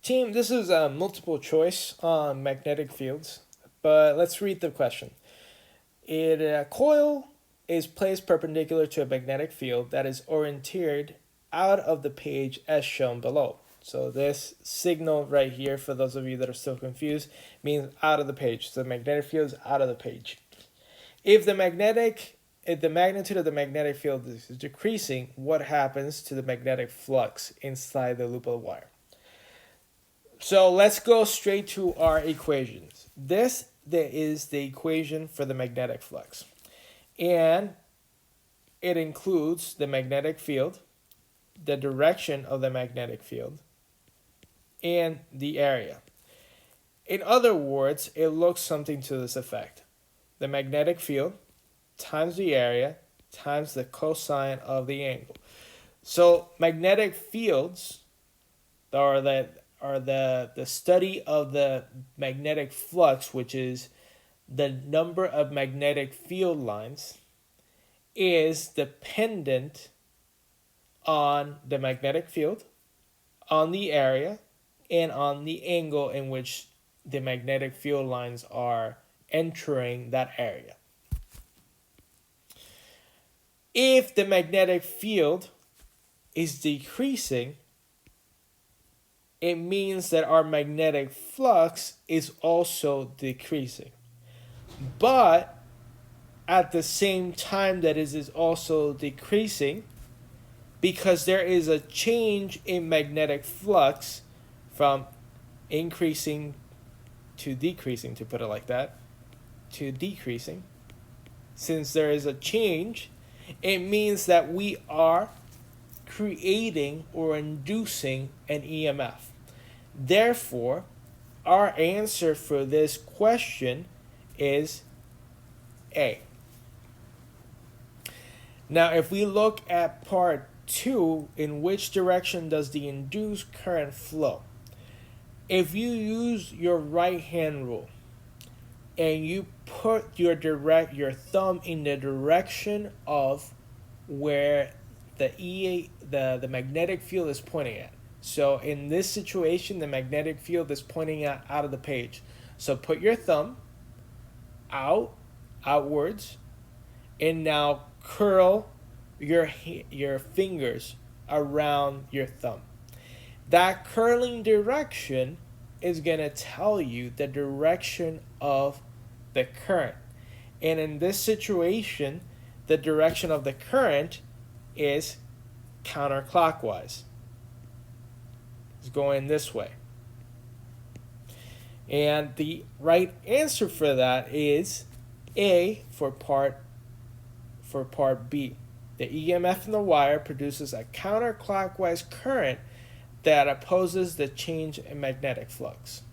Team, this is a multiple choice on magnetic fields, but let's read the question. A coil is placed perpendicular to a magnetic field that is oriented out of the page as shown below. So this signal right here, for those of you that are still confused, means out of the page. So the magnetic field is out of the page. If the magnitude of the magnetic field is decreasing, what happens to the magnetic flux inside the loop of the wire? So let's go straight to our equations. This is the equation for the magnetic flux. And it includes the magnetic field, the direction of the magnetic field, and the area. In other words, it looks something to this effect. The magnetic field times the area times the cosine of the angle. So magnetic fields are the study of the magnetic flux, which is the number of magnetic field lines, is dependent on the magnetic field, on the area, and on the angle in which the magnetic field lines are entering that area. If the magnetic field is decreasing, it means that our magnetic flux is also decreasing. But at the same time that it is also decreasing, because there is a change in magnetic flux from increasing to decreasing, to put it like that, to decreasing. Since there is a change, it means that we are creating or inducing an EMF. Therefore, our answer for this question is A. Now, if we look at part 2, in which direction does the induced current flow? If you use your right hand rule and you put your thumb in the direction of where the magnetic field is pointing at. So in this situation, the magnetic field is pointing out of the page. So put your thumb outwards, and now curl your fingers around your thumb. That curling direction is going to tell you the direction of the current. And in this situation, the direction of the current is counterclockwise. It's going this way. And the right answer for that is A for part B. The EMF in the wire produces a counterclockwise current that opposes the change in magnetic flux.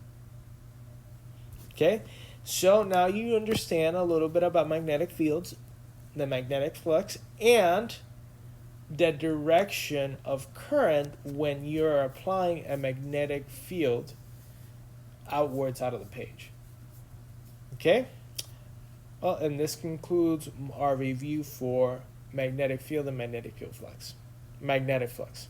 Okay, so now you understand a little bit about magnetic fields, the magnetic flux, and the direction of current when you're applying a magnetic field outwards out of the page. Okay? Well, and this concludes our review for magnetic field and magnetic flux.